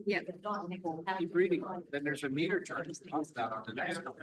Yeah. Keep reading, then there's a meter charge on the next one.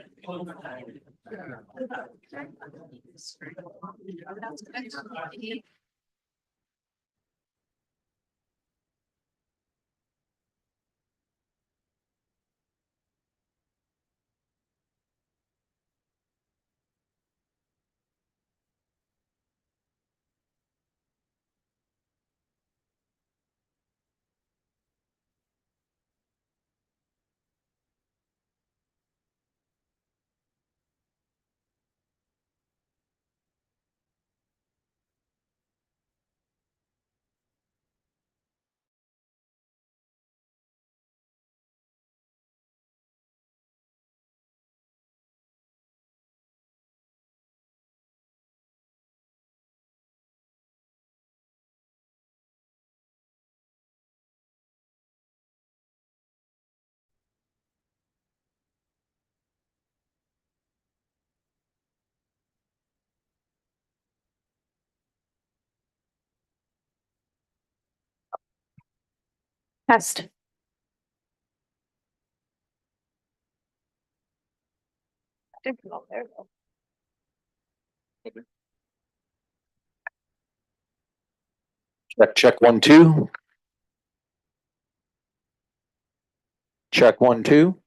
Test. There we go. Check 1 2. Check 1 2.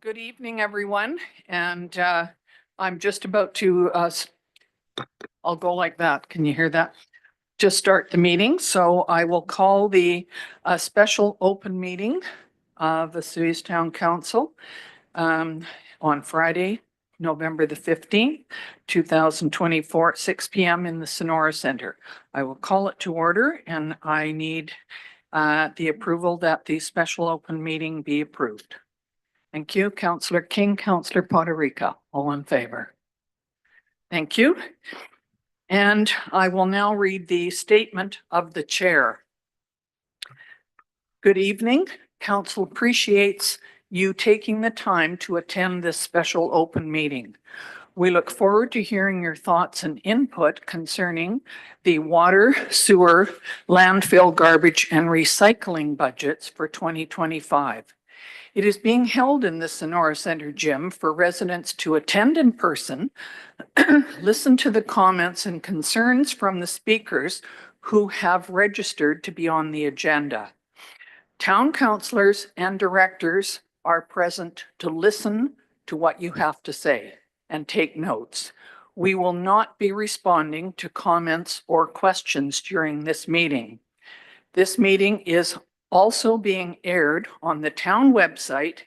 Good evening, everyone. And I'm just about to, I'll go like that. Can you hear that? Just start the meeting. So I will call the special open meeting of the Suez Town Council on Friday, November the 15th, 2024, at 6 p.m. in the Sonora Center. I will call it to order and I need the approval that the special open meeting be approved. Thank you. Councillor King, Councillor Potterica, all in favor. Thank you. And I will now read the statement of the chair. Good evening. Council appreciates you taking the time to attend this special open meeting. We look forward to hearing your thoughts and input concerning the water, sewer, landfill, garbage, and recycling budgets for 2025. It is being held in the Sonora Center gym for residents to attend in person, listen to the comments and concerns from the speakers who have registered to be on the agenda. Town councillors and directors are present to listen to what you have to say and take notes. We will not be responding to comments or questions during this meeting. This meeting is also being aired on the town website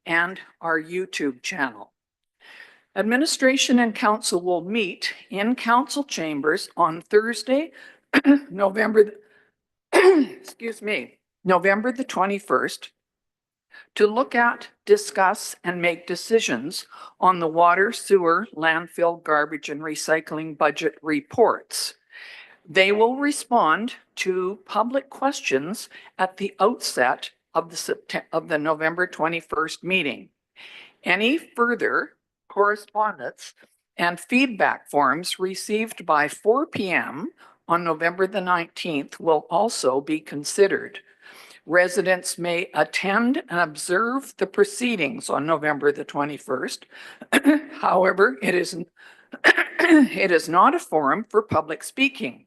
and our YouTube channel. Administration and council will meet in council chambers on Thursday, November the 21st, to look at, discuss, and make decisions on the water, sewer, landfill, garbage, and recycling budget reports. They will respond to public questions at the outset of the November 21st meeting. Any further correspondence and feedback forms received by 4 p.m. on November the 19th will also be considered. Residents may attend and observe the proceedings on November the 21st. However, it is not a forum for public speaking.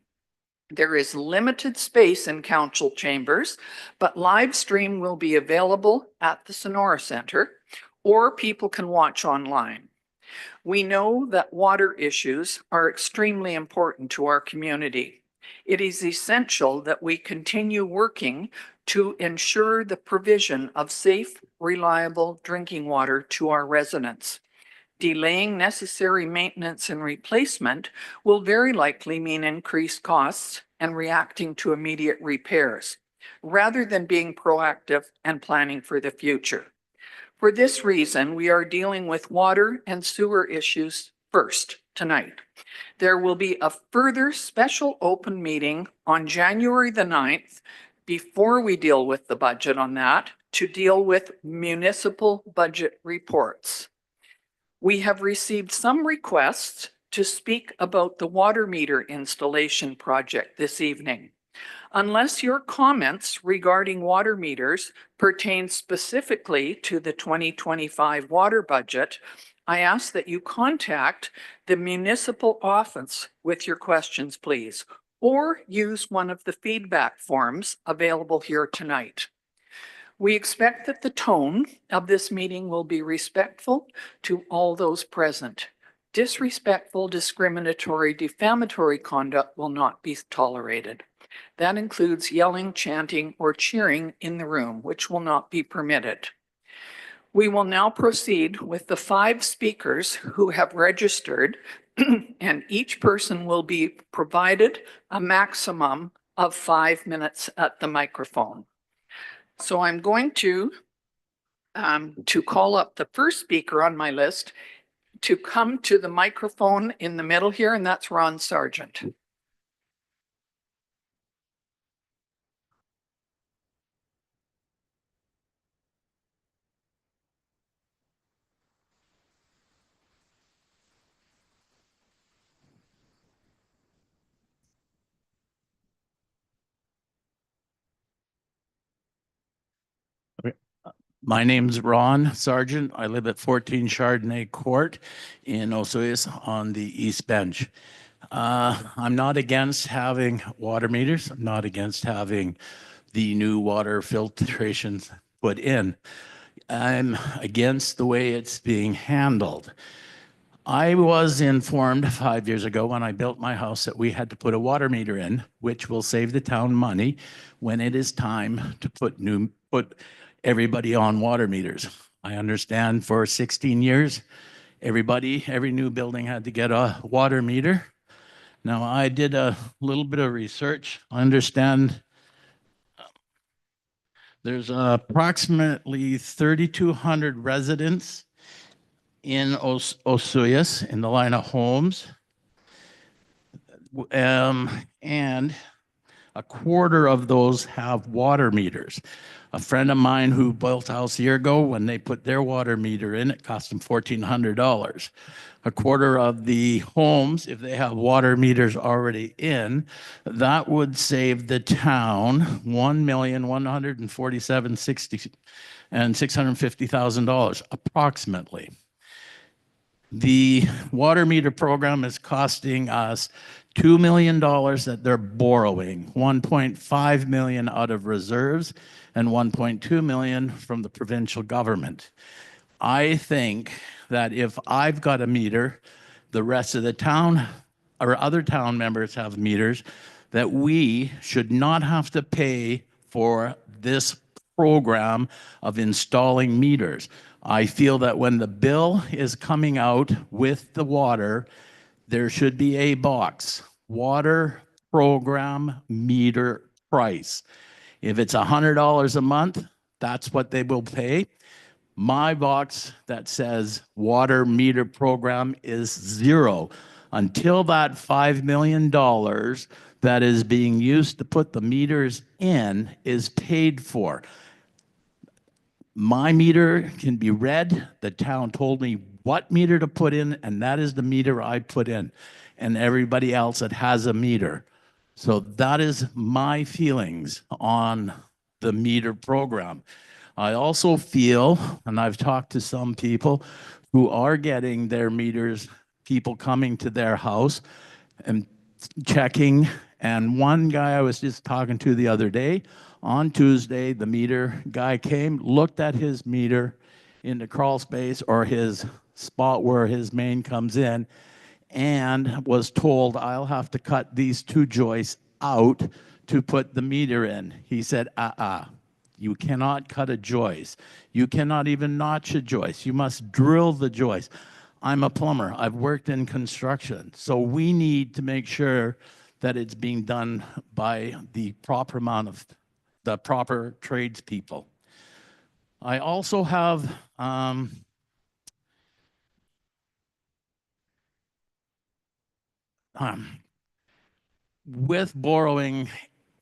There is limited space in council chambers, but live stream will be available at the Sonora Center, or people can watch online. We know that water issues are extremely important to our community. It is essential that we continue working to ensure the provision of safe, reliable drinking water to our residents. Delaying necessary maintenance and replacement will very likely mean increased costs and reacting to immediate repairs, rather than being proactive and planning for the future. For this reason, we are dealing with water and sewer issues first tonight. There will be a further special open meeting on January the 9th before we deal with the budget on that, to deal with municipal budget reports. We have received some requests to speak about the water meter installation project this evening. Unless your comments regarding water meters pertain specifically to the 2025 water budget, I ask that you contact the municipal office with your questions, please, or use one of the feedback forms available here tonight. We expect that the tone of this meeting will be respectful to all those present. Disrespectful, discriminatory, defamatory conduct will not be tolerated. That includes yelling, chanting, or cheering in the room, which will not be permitted. We will now proceed with the 5 speakers who have registered, and each person will be provided a maximum of 5 minutes at the microphone. So I'm going to call up the first speaker on my list to come to the microphone in the middle here, and that's Ron Sargent. My name's Ron Sargent. I live at 14 Chardonnay Court in Osoyoos on the East Bench. I'm not against having water meters. I'm not against having the new water filtration put in. I'm against the way it's being handled. I was informed 5 years ago when I built my house that we had to put a water meter in, which will save the town money when it is time to put everybody on water meters. I understand for 16 years, every new building had to get a water meter. Now, I did a little bit of research. I understand There's approximately 3,200 residents in Osoyoos in the line of homes. And a quarter of those have water meters. A friend of mine who built a house a year ago, when they put their water meter in, it cost them $1,400. A quarter of the homes, if they have water meters already in, that would save the town $1,147,060 and $650,000 approximately. The water meter program is costing us $2 million that they're borrowing, 1.5 million out of reserves and 1.2 million from the provincial government. I think that if I've got a meter, the rest of the town or other town members have meters, that we should not have to pay for this program of installing meters. I feel that when the bill is coming out with the water, there should be a box, water program meter price. If it's $100 a month, that's what they will pay. My box that says water meter program is zero until that $5 million that is being used to put the meters in is paid for. My meter can be read. The town told me what meter to put in, and that is the meter I put in, and everybody else that has a meter. So that is my feelings on the meter program. I also feel, and I've talked to some people who are getting their meters, people coming to their house and checking. And one guy I was just talking to the other day, on Tuesday, the meter guy came, looked at his meter in the crawl space or his spot where his main comes in, and was told, I'll have to cut these 2 joists out to put the meter in. He said, you cannot cut a joist. You cannot even notch a joist. You must drill the joist. I'm a plumber. I've worked in construction. So we need to make sure that it's being done by the proper amount of the proper tradespeople. I also have with borrowing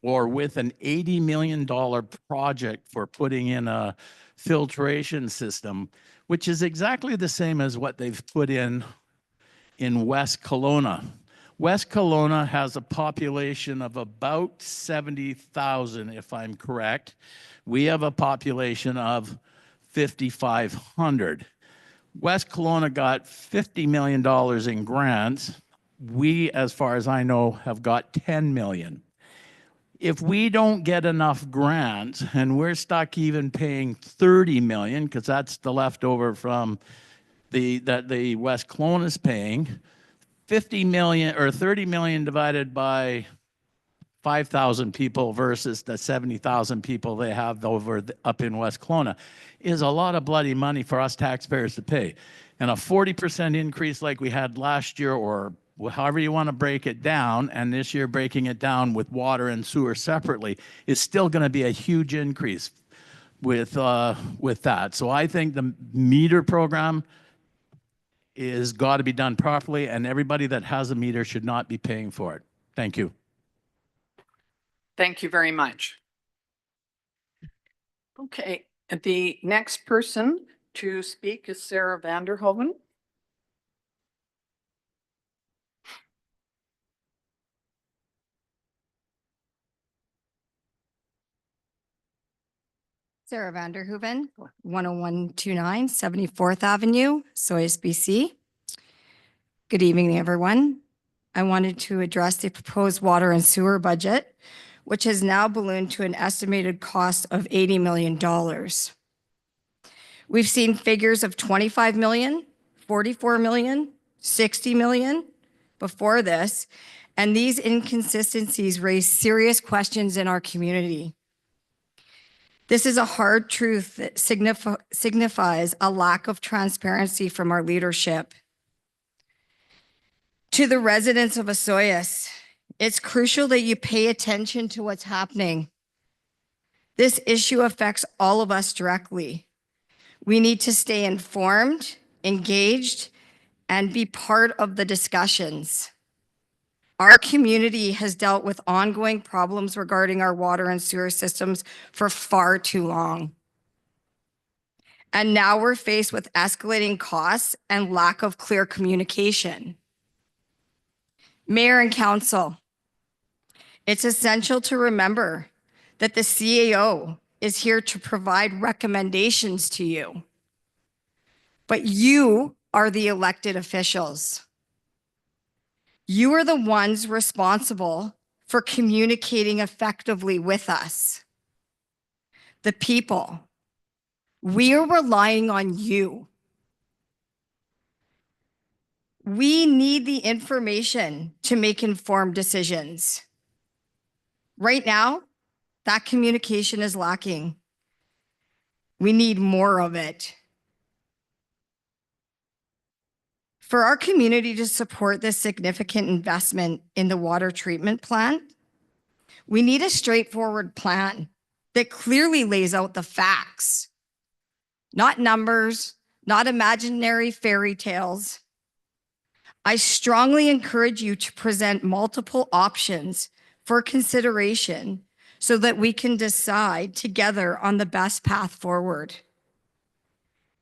or with an $80 million project for putting in a filtration system, which is exactly the same as what they've put in West Kelowna. West Kelowna has a population of about 70,000, if I'm correct. We have a population of 5,500. West Kelowna got $50 million in grants. We, as far as I know, have got 10 million. If we don't get enough grants and we're stuck even paying 30 million, because that's the leftover from that the West Kelowna is paying, 50 million or 30 million divided by 5,000 people versus the 70,000 people they have up in West Kelowna is a lot of bloody money for us taxpayers to pay. And a 40% increase like we had last year, or however you want to break it down, and this year breaking it down with water and sewer separately, is still going to be a huge increase with that. So I think the meter program is got to be done properly, and everybody that has a meter should not be paying for it. Thank you. Thank you very much. Okay, the next person to speak is Sarah Vanderhoven. Sarah Vanderhoeven, 10129 74th Avenue, Soyuz, BC. Good evening, everyone. I wanted to address the proposed water and sewer budget, which has now ballooned to an estimated cost of $80 million. We've seen figures of 25 million, 44 million, 60 million before this, and these inconsistencies raise serious questions in our community. This is a hard truth that signifies a lack of transparency from our leadership. To the residents of Osoyoos, it's crucial that you pay attention to what's happening. This issue affects all of us directly. We need to stay informed, engaged, and be part of the discussions. Our community has dealt with ongoing problems regarding our water and sewer systems for far too long. And now we're faced with escalating costs and lack of clear communication. Mayor and council, it's essential to remember that the CAO is here to provide recommendations to you. But you are the elected officials. You are the ones responsible for communicating effectively with us. The people. We are relying on you. We need the information to make informed decisions. Right now, that communication is lacking. We need more of it. For our community to support this significant investment in the water treatment plant, we need a straightforward plan that clearly lays out the facts, not numbers, not imaginary fairy tales. I strongly encourage you to present multiple options for consideration so that we can decide together on the best path forward.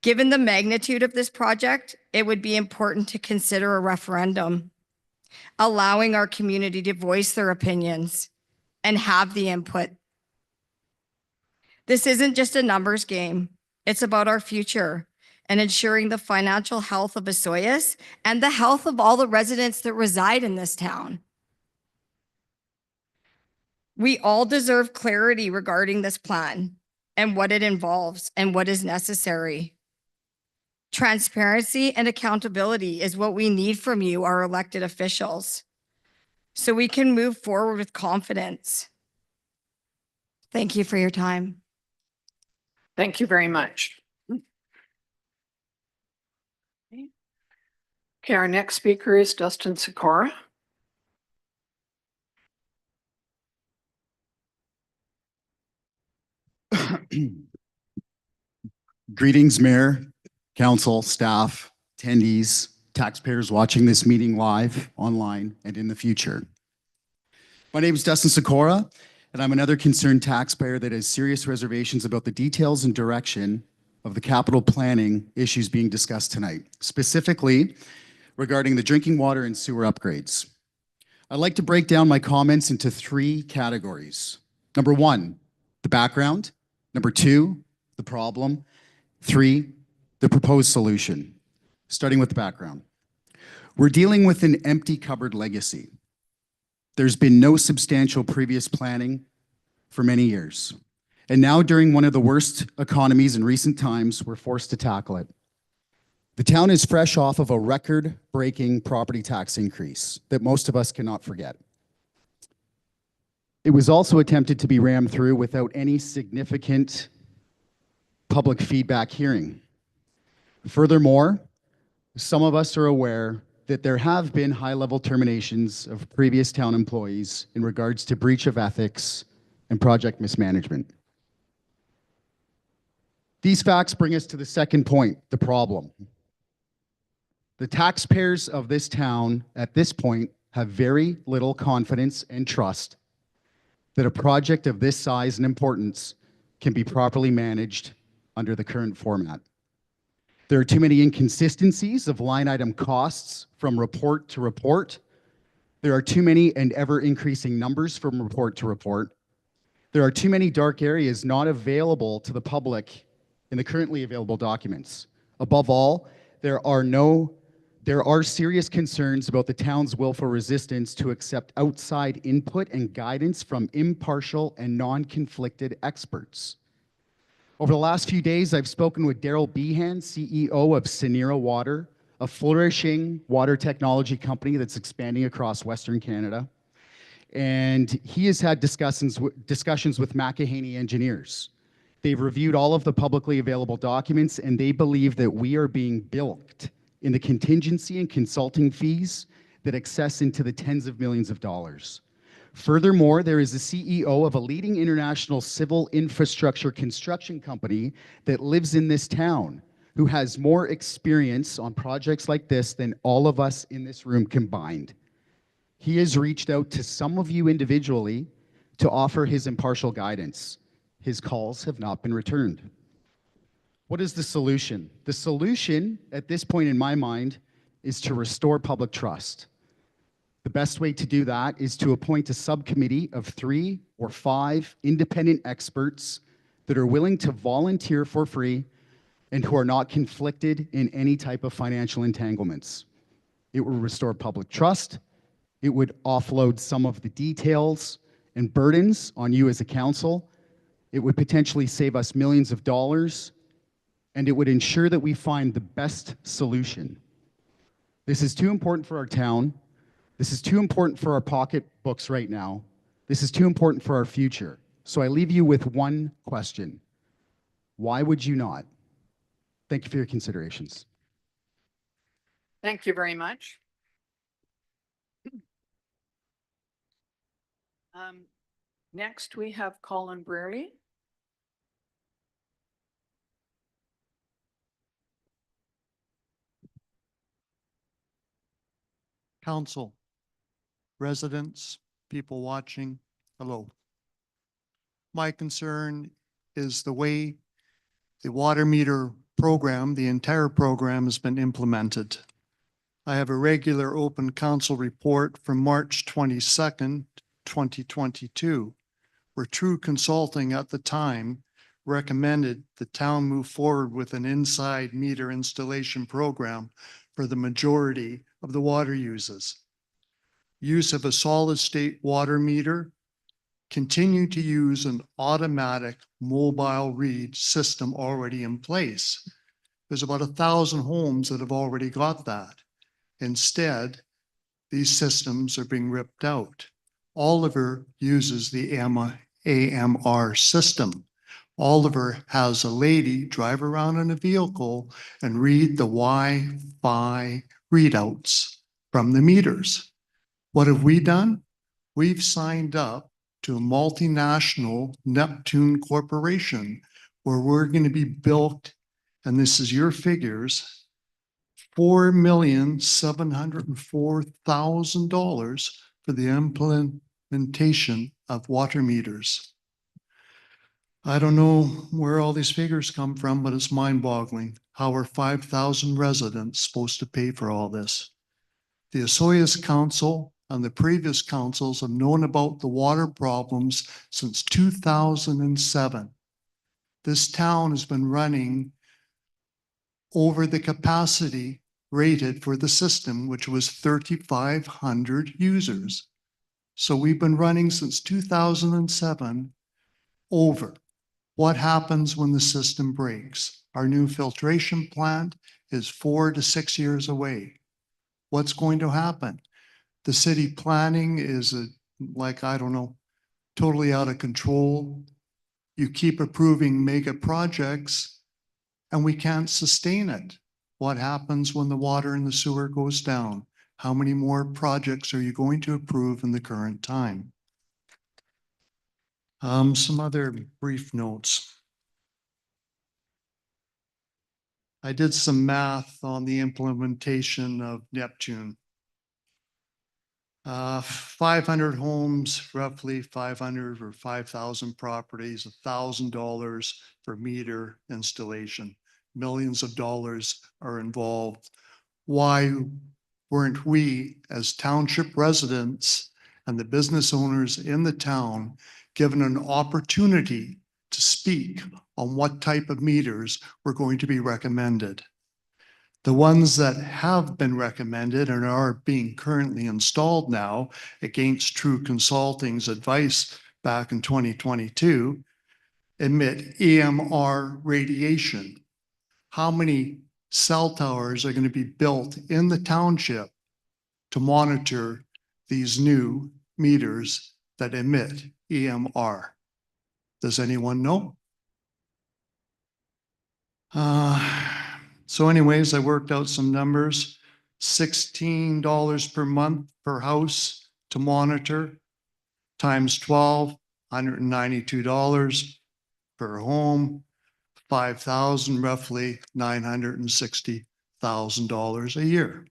Given the magnitude of this project, it would be important to consider a referendum, allowing our community to voice their opinions and have the input. This isn't just a numbers game. It's about our future and ensuring the financial health of Osoyoos and the health of all the residents that reside in this town. We all deserve clarity regarding this plan and what it involves and what is necessary. Transparency and accountability is what we need from you, our elected officials, so we can move forward with confidence. Thank you for your time. Thank you very much. Okay, our next speaker is Dustin Sikora. Greetings, Mayor, Council, staff, attendees, taxpayers watching this meeting live, online, and in the future. My name is Dustin Sikora, and I'm another concerned taxpayer that has serious reservations about the details and direction of the capital planning issues being discussed tonight, specifically regarding the drinking water and sewer upgrades. I'd like to break down my comments into 3 categories. Number 1, the background. Number 2, the problem. 3, the proposed solution. Starting with the background. We're dealing with an empty cupboard legacy. There's been no substantial previous planning for many years. And now during one of the worst economies in recent times, we're forced to tackle it. The town is fresh off of a record-breaking property tax increase that most of us cannot forget. It was also attempted to be rammed through without any significant public feedback hearing. Furthermore, some of us are aware that there have been high-level terminations of previous town employees in regards to breach of ethics and project mismanagement. These facts bring us to the second point, the problem. The taxpayers of this town at this point have very little confidence and trust that a project of this size and importance can be properly managed under the current format. There are too many inconsistencies of line item costs from report to report. There are too many and ever increasing numbers from report to report. There are too many dark areas not available to the public in the currently available documents. Above all, there are serious concerns about the town's willful resistance to accept outside input and guidance from impartial and non-conflicted experts. Over the last few days, I've spoken with Daryl Behan, CEO of Synera Water, a flourishing water technology company that's expanding across Western Canada. And he has had discussions with McEnany engineers. They've reviewed all of the publicly available documents, and they believe that we are being bilked in the contingency and consulting fees that access into the tens of millions of dollars. Furthermore, there is a CEO of a leading international civil infrastructure construction company that lives in this town who has more experience on projects like this than all of us in this room combined. He has reached out to some of you individually to offer his impartial guidance. His calls have not been returned. What is the solution? The solution at this point in my mind is to restore public trust. The best way to do that is to appoint a subcommittee of 3 or 5 independent experts that are willing to volunteer for free and who are not conflicted in any type of financial entanglements. It will restore public trust. It would offload some of the details and burdens on you as a council. It would potentially save us millions of dollars, and it would ensure that we find the best solution. This is too important for our town. This is too important for our pocketbooks right now. This is too important for our future. So I leave you with one question. Why would you not? Thank you for your considerations. Thank you very much. Next, we have Colin Brierley. Council, residents, people watching, hello. My concern is the way the water meter program, the entire program has been implemented. I have a regular open council report from March 22nd, 2022, where True Consulting at the time recommended the town move forward with an inside meter installation program for the majority of the water users. Use of a solid state water meter, continue to use an automatic mobile read system already in place. There's about 1,000 homes that have already got that. Instead, these systems are being ripped out. Oliver uses the AMR system. Oliver has a lady drive around in a vehicle and read the Wi-Fi readouts from the meters. What have we done? We've signed up to a multinational Neptune Corporation where we're going to be built, and this is your figures, $4,704,000 for the implementation of water meters. I don't know where all these figures come from, but it's mind-boggling. How are 5,000 residents supposed to pay for all this? The Osoyoos Council and the previous councils have known about the water problems since 2007. This town has been running over the capacity rated for the system, which was 3,500 users. So we've been running since 2007 over. What happens when the system breaks? Our new filtration plant is 4 to 6 years away. What's going to happen? The city planning is I don't know, totally out of control. You keep approving mega projects and we can't sustain it. What happens when the water in the sewer goes down? How many more projects are you going to approve in the current time? Some other brief notes. I did some math on the implementation of Neptune. 500 homes, roughly 500 or 5,000 properties, $1,000 for meter installation. Millions of dollars are involved. Why weren't we, as township residents and the business owners in the town, given an opportunity to speak on what type of meters were going to be recommended? The ones that have been recommended and are being currently installed now, against True Consulting's advice back in 2022, emit EMR radiation. How many cell towers are going to be built in the township to monitor these new meters that emit EMR? Does anyone know? So anyways, I worked out some numbers, $16 per month per house to monitor. times 12, $192 per home, 5,000, roughly $960,000 a year.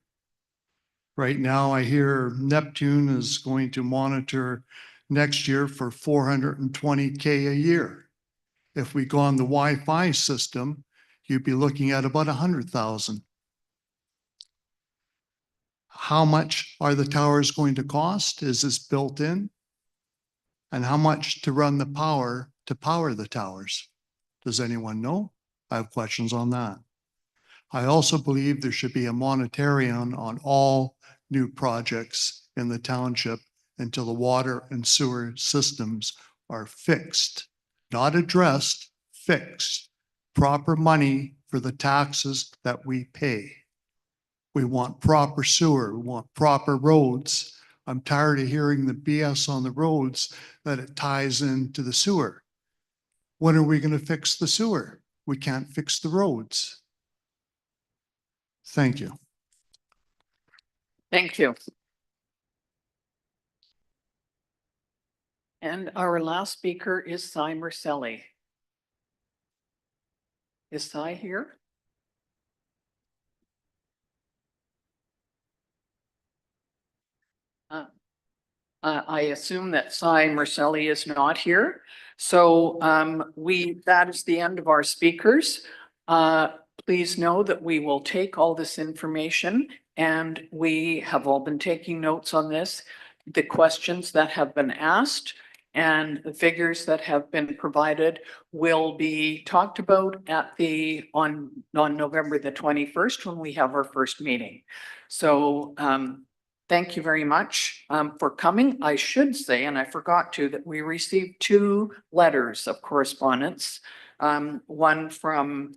Right now, I hear Neptune is going to monitor next year for $420K a year. If we go on the Wi-Fi system, you'd be looking at about 100,000. How much are the towers going to cost? Is this built in? And how much to run the power to power the towers? Does anyone know? I have questions on that. I also believe there should be a moratorium on all new projects in the township until the water and sewer systems are fixed, not addressed, fixed. Proper money for the taxes that we pay. We want proper sewer, we want proper roads. I'm tired of hearing the BS on the roads that it ties into the sewer. When are we going to fix the sewer? We can't fix the roads. Thank you. Thank you. And our last speaker is Cy Marcelli. Is Cy here? I assume that Cy Marcelli is not here. So that is the end of our speakers. Please know that we will take all this information and we have all been taking notes on this. The questions that have been asked and the figures that have been provided will be talked about at on November the 21st when we have our first meeting. So thank you very much for coming. I should say, and I forgot to, that we received 2 letters of correspondence. One from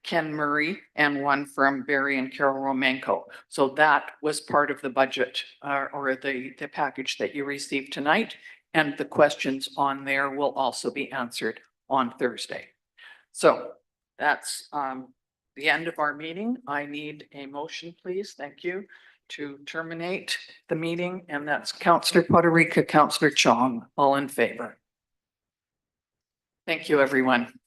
Ken Murray and one from Barry and Carol Romanko. So that was part of the budget or the package that you received tonight. And the questions on there will also be answered on Thursday. So that's the end of our meeting. I need a motion, please. Thank you. To terminate the meeting, and that's Councillor Poderica, Councillor Chong, all in favor. Thank you, everyone.